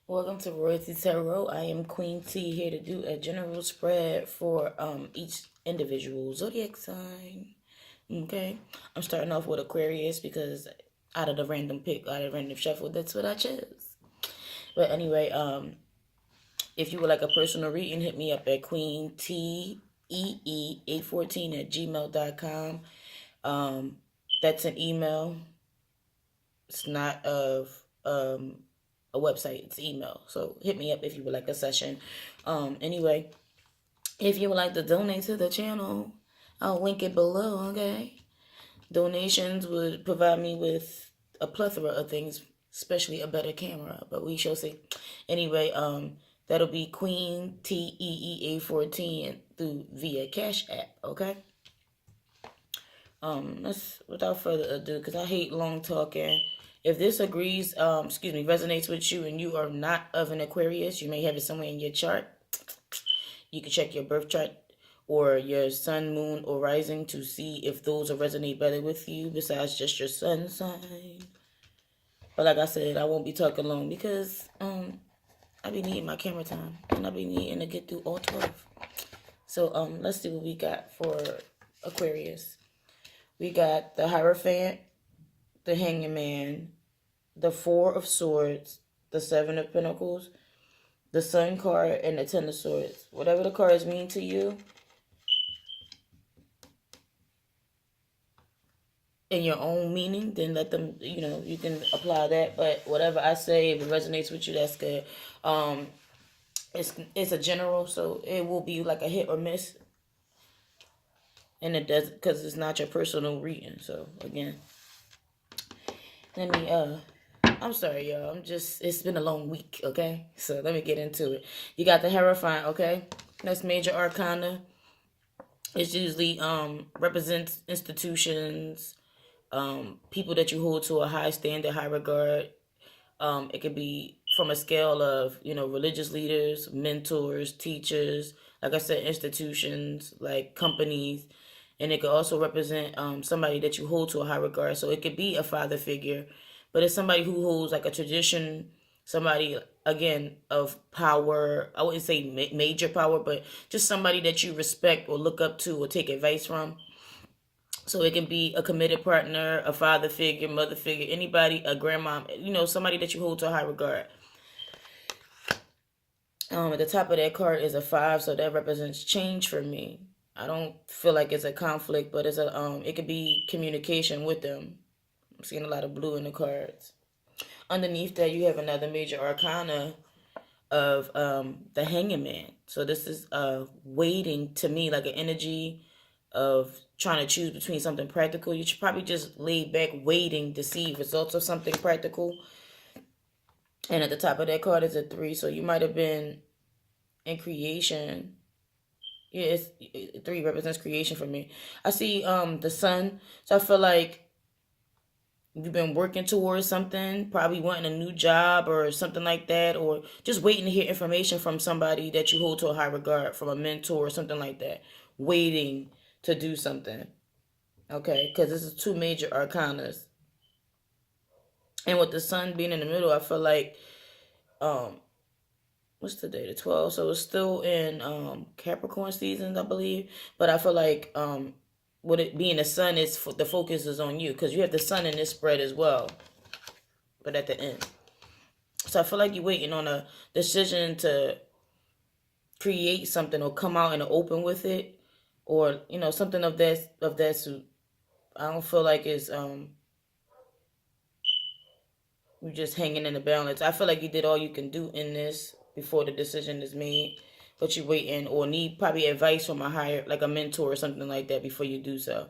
Welcome to Royalty Tarot. I am Queen T here to do a general spread for each individual zodiac sign. Okay, I'm starting off with Aquarius because out of the random shuffle, that's what I chose. But anyway, if you would like a personal reading, hit me up at queenTEE814 at gmail.com. That's an email. It's not of a website, it's email. So hit me up if you would like a session. Anyway, if you would like to donate to the channel, I'll link it below, okay? Donations would provide me with a plethora of things, especially a better camera, but we shall see. Anyway, that'll be Queen TEE814 through via Cash App, okay? Let's without further ado, because I hate long talking. If this resonates with you and you are not of an Aquarius, you may have it somewhere in your chart. You can check your birth chart or your sun, moon, or rising to see if those will resonate better with you besides just your sun sign. But like I said, I won't be talking long because I be needing my camera time and I be needing to get through all 12. So let's see what we got for Aquarius. We got the Hierophant, the Hanging Man, the Four of Swords, the Seven of Pentacles, the Sun card, and the Ten of Swords. Whatever the cards mean to you, in your own meaning, then let them, you can apply that. But whatever I say, if it resonates with you, that's good. It's a general, so it will be like a hit or miss. And it does, because it's not your personal reading. So again, let me I'm sorry, y'all. It's been a long week, okay? So let me get into it. You got the Hierophant, okay? That's major arcana. It's usually represents institutions, people that you hold to a high standard, high regard. It could be from a scale of, religious leaders, mentors, teachers, like I said, institutions, like companies. And it could also represent somebody that you hold to a high regard. So it could be a father figure, but it's somebody who holds like a tradition, somebody, again, of power. I wouldn't say major power, but just somebody that you respect or look up to or take advice from. So it can be a committed partner, a father figure, mother figure, anybody, a grandma, somebody that you hold to a high regard. At the top of that card is a 5, so that represents change for me. I don't feel like it's a conflict, but it could be communication with them. I'm seeing a lot of blue in the cards. Underneath that, you have another major arcana of the Hanging Man. So this is waiting, to me, like an energy of trying to choose between something practical. You should probably just lay back waiting to see results of something practical. And at the top of that card is a 3, so you might have been in creation. Yeah, 3 represents creation for me. I see the sun, so I feel like you've been working towards something, probably wanting a new job or something like that, or just waiting to hear information from somebody that you hold to a high regard, from a mentor or something like that. Waiting to do something. Okay, because this is 2 major arcanas. And with the sun being in the middle, I feel like, what's the day? The 12th. So it's still in Capricorn seasons, I believe. But I feel like with it being the sun, the focus is on you, because you have the sun in this spread as well, but at the end. So I feel like you're waiting on a decision to create something or come out in the open with it, or something of that suit. I don't feel like it's you're just hanging in the balance. I feel like you did all you can do in this before the decision is made, but you're waiting or need probably advice from a higher, like a mentor or something like that, before you do so.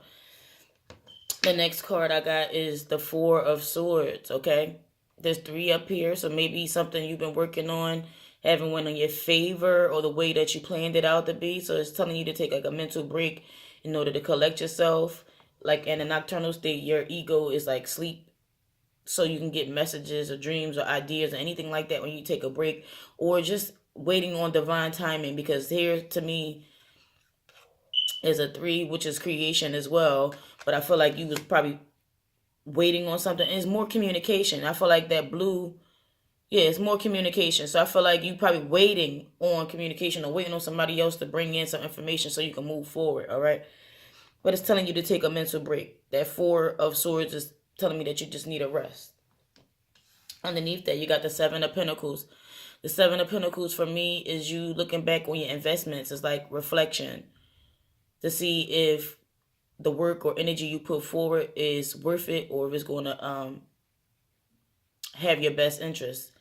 The next card I got is the 4 of Swords, okay? There's 3 up here, so maybe something you've been working on haven't went in your favor or the way that you planned it out to be. So it's telling you to take like a mental break in order to collect yourself. Like in a nocturnal state, your ego is like sleep, so you can get messages or dreams or ideas or anything like that when you take a break, or just waiting on divine timing, because here to me is a 3, which is creation as well. But I feel like you was probably waiting on something. It's more communication. I feel like that blue Yeah, it's more communication. So I feel like you probably waiting on communication or waiting on somebody else to bring in some information so you can move forward, all right? But it's telling you to take a mental break. That Four of Swords is telling me that you just need a rest. Underneath that, you got the Seven of Pentacles. The Seven of Pentacles for me is you looking back on your investments. It's like reflection to see if the work or energy you put forward is worth it or if it's going to have your best interest.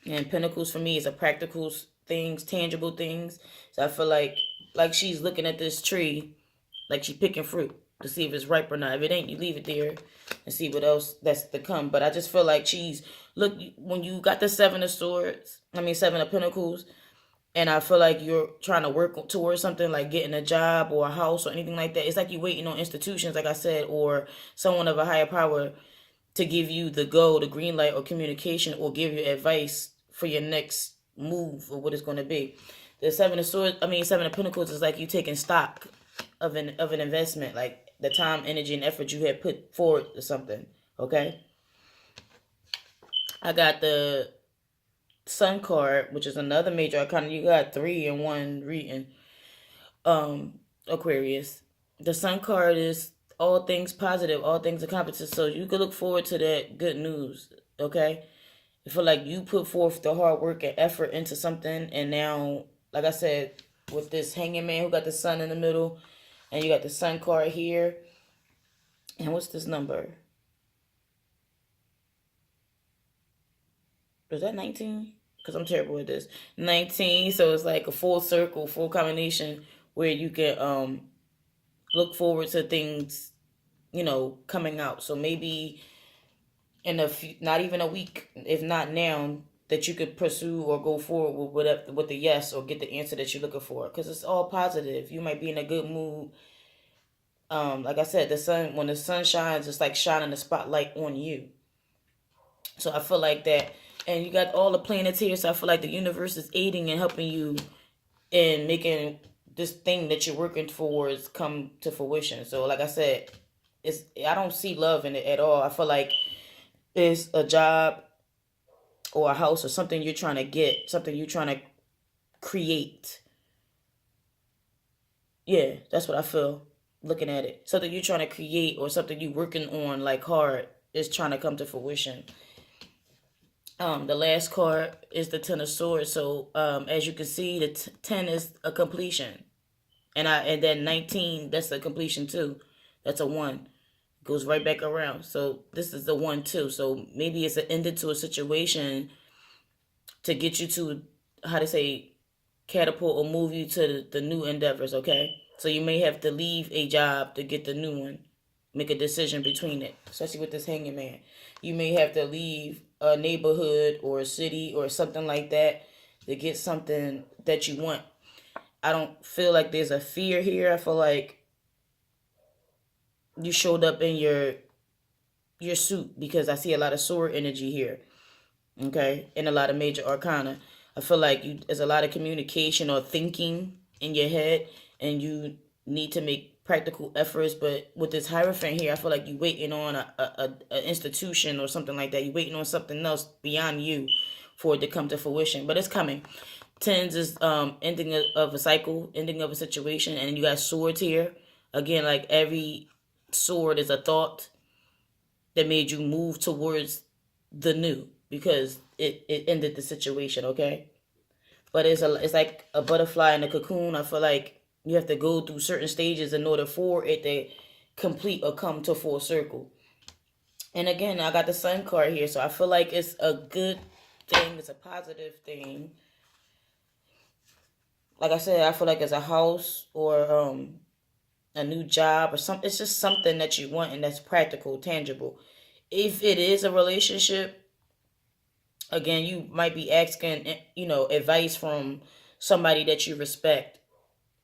And Pentacles for me is a practical things, tangible things. So I feel like she's looking at this tree, like she's picking fruit to see if it's ripe or not. If it ain't, you leave it there and see what else that's to come. But I just feel like she's look when you got the Seven of Pentacles, and I feel like you're trying to work towards something like getting a job or a house or anything like that. It's like you're waiting on institutions, like I said, or someone of a higher power to give you the go, the green light, or communication, or give you advice for your next move or what it's going to be. The Seven of Pentacles is like you taking stock of an investment, like the time, energy, and effort you had put forward to something. Okay. I got the Sun card, which is another major arcana. You got 3 in 1 reading. Aquarius. The Sun card is all things positive, all things accomplished. So you can look forward to that good news. Okay. I feel like you put forth the hard work and effort into something, and now, like I said, with this Hanging Man who got the Sun in the middle, and you got the Sun card here. And what's this number? Is that 19? Because I'm terrible at this. 19. So it's like a full circle, full combination where you can look forward to things, coming out. So maybe in not even a week, if not now, that you could pursue or go forward with whatever, with the yes, or get the answer that you're looking for. Because it's all positive. You might be in a good mood. Like I said, when the sun shines, it's like shining the spotlight on you. So I feel like that, and you got all the planets here. So I feel like the universe is aiding and helping you in making this thing that you're working towards come to fruition. So like I said, I don't see love in it at all. I feel like it's a job or a house or something you're trying to get, something you're trying to create. Yeah, that's what I feel looking at it. Something you're trying to create or something you're working on like hard is trying to come to fruition. The last card is the Ten of Swords. So as you can see, the 10 is a completion. And then 19, that's a completion too. That's a 1. Goes right back around. So this is the 1 too. So maybe it's an ending to a situation to get you to, how to say, catapult or move you to the new endeavors, okay? So you may have to leave a job to get the new one. Make a decision between it, especially with this Hanging Man. You may have to leave a neighborhood or a city or something like that to get something that you want. I don't feel like there's a fear here. I feel like you showed up in your suit, because I see a lot of sword energy here, okay, and a lot of major arcana. I feel like there's a lot of communication or thinking in your head, and you need to make practical efforts. But with this Hierophant here, I feel like you're waiting on a institution or something like that. You're waiting on something else beyond you for it to come to fruition. But it's coming. Tens is ending of a cycle, ending of a situation, and you got swords here. Again, like every sword is a thought that made you move towards the new, because it ended the situation, okay? But it's like a butterfly in a cocoon. I feel like you have to go through certain stages in order for it to complete or come to full circle. And again, I got the Sun card here, so I feel like it's a good thing. It's a positive thing. Like I said, I feel like it's a house or a new job or something. It's just something that you want and that's practical, tangible. If it is a relationship, again, you might be asking, advice from somebody that you respect,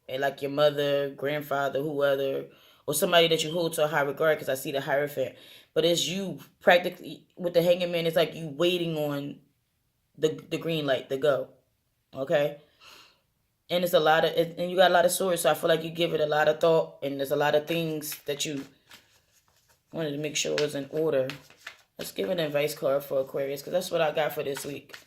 like your mother, grandfather, whoever, or somebody that you hold to a high regard, because I see the Hierophant. But it's you practically, with the Hanging Man, it's like you waiting on the green light to go, okay? And it's and you got a lot of swords, so I feel like you give it a lot of thought, and there's a lot of things that you wanted to make sure was in order. Let's give an advice card for Aquarius, because that's what I got for this week.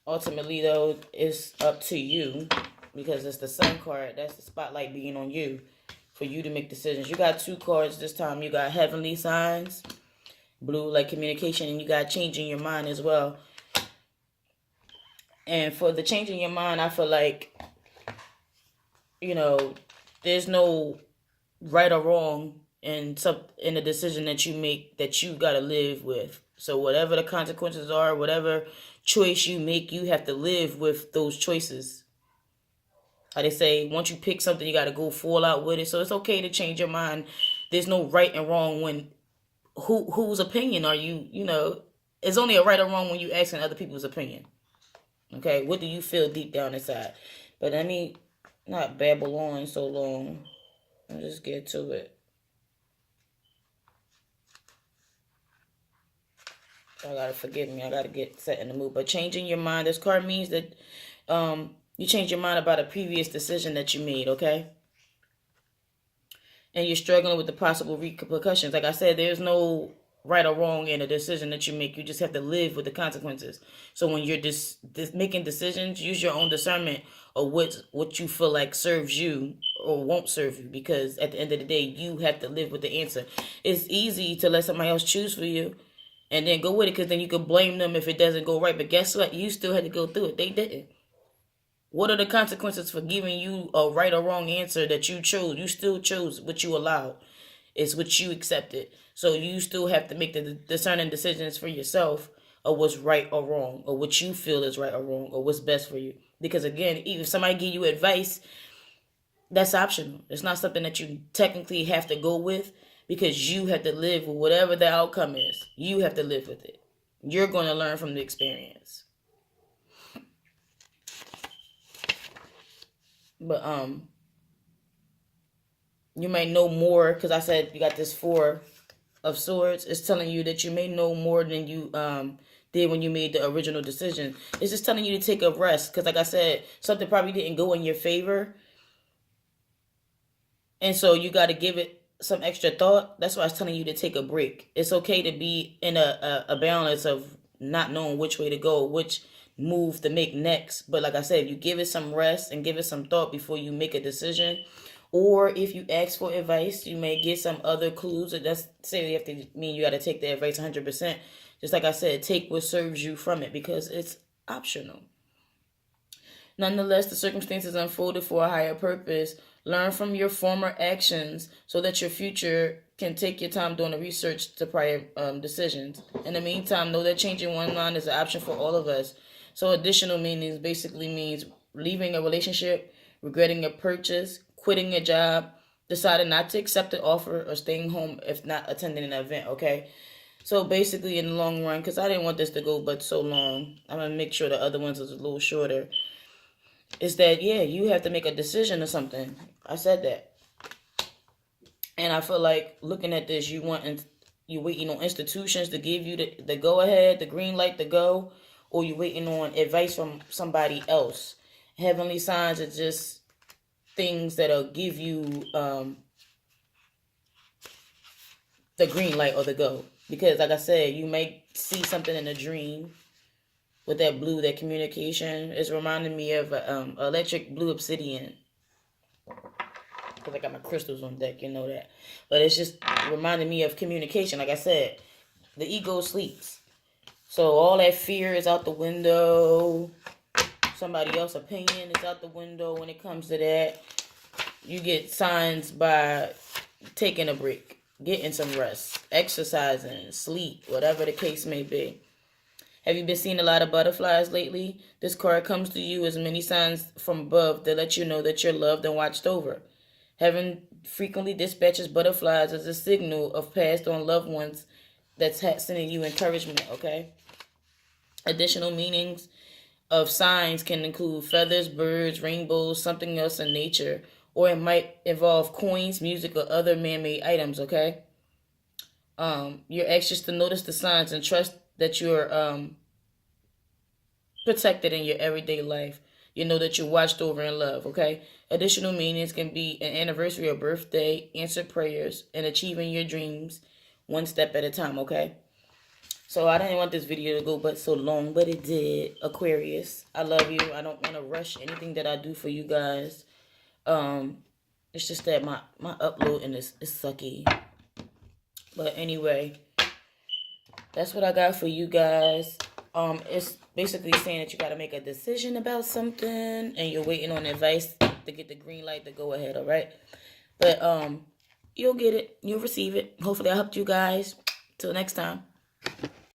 Ultimately, though, it's up to you, because it's the Sun card. That's the spotlight being on you for you to make decisions. You got 2 cards this time. You got heavenly signs, blue, like communication, and you got changing your mind as well. And for the changing your mind, I feel like, you know, there's no right or wrong in the decision that you make that you got to live with. So whatever the consequences are, whatever choice you make, you have to live with those choices. How they say, once you pick something, you got to go full out with it. So it's okay to change your mind. There's no right and wrong when whose opinion are you, it's only a right or wrong when you asking other people's opinion. Okay, what do you feel deep down inside? But let me not babble on so long. I'll just get to it. I gotta forgive me. I gotta get set in the mood. But changing your mind, this card means that you change your mind about a previous decision that you made, okay? And you're struggling with the possible repercussions. Like I said, there's no right or wrong in a decision that you make. You just have to live with the consequences. So when you're making decisions, use your own discernment of what you feel like serves you or won't serve you. Because at the end of the day, you have to live with the answer. It's easy to let somebody else choose for you and then go with it, because then you can blame them if it doesn't go right. But guess what? You still had to go through it. They didn't. What are the consequences for giving you a right or wrong answer that you chose? You still chose what you allowed. It's what you accepted. So you still have to make the discerning decisions for yourself of what's right or wrong, or what you feel is right or wrong, or what's best for you. Because again, even if somebody give you advice, that's optional. It's not something that you technically have to go with, because you have to live with whatever the outcome is. You have to live with it. You're going to learn from the experience. But you may know more, because I said you got this 4 of Swords. It's telling you that you may know more than you did when you made the original decision. It's just telling you to take a rest, because like I said, something probably didn't go in your favor, and so you got to give it some extra thought. That's why it's telling you to take a break. It's okay to be in a balance of not knowing which way to go, which move to make next. But like I said, you give it some rest and give it some thought before you make a decision. Or if you ask for advice, you may get some other clues. That's say you have to mean you got to take the advice 100%. Just like I said, take what serves you from it, because it's optional. Nonetheless, the circumstances unfolded for a higher purpose. Learn from your former actions so that your future can take your time doing the research to prior decisions. In the meantime, know that changing one mind is an option for all of us. So additional meanings basically means leaving a relationship, regretting a purchase, quitting a job, deciding not to accept an offer, or staying home if not attending an event, okay? So basically in the long run, because I didn't want this to go but so long, I'm going to make sure the other ones is a little shorter, is that, yeah, you have to make a decision or something. I said that. And I feel like looking at this, you waiting on institutions to give you the go-ahead, the green light to go, or you waiting on advice from somebody else. Heavenly signs are just things that'll give you the green light or the go. Because like I said, you may see something in a dream with that blue, that communication. It's reminding me of electric blue obsidian. Because I got my crystals on deck, you know that. But it's just reminding me of communication. Like I said, the ego sleeps. So all that fear is out the window. Somebody else's opinion is out the window when it comes to that. You get signs by taking a break, getting some rest, exercising, sleep, whatever the case may be. Have you been seeing a lot of butterflies lately? This card comes to you as many signs from above that let you know that you're loved and watched over. Heaven frequently dispatches butterflies as a signal of passed on loved ones that's sending you encouragement, okay? Additional meanings of signs can include feathers, birds, rainbows, something else in nature, or it might involve coins, music, or other man-made items, okay? You're anxious to notice the signs and trust that you're protected in your everyday life. You know that you're watched over in love, okay? Additional meanings can be an anniversary or birthday, answered prayers, and achieving your dreams one step at a time, okay? So I didn't want this video to go but so long, but it did. Aquarius, I love you. I don't want to rush anything that I do for you guys. It's just that my uploading is sucky. But anyway, that's what I got for you guys. It's basically saying that you got to make a decision about something and you're waiting on advice to get the green light to go ahead, all right? But you'll get it. You'll receive it. Hopefully I helped you guys. Till next time.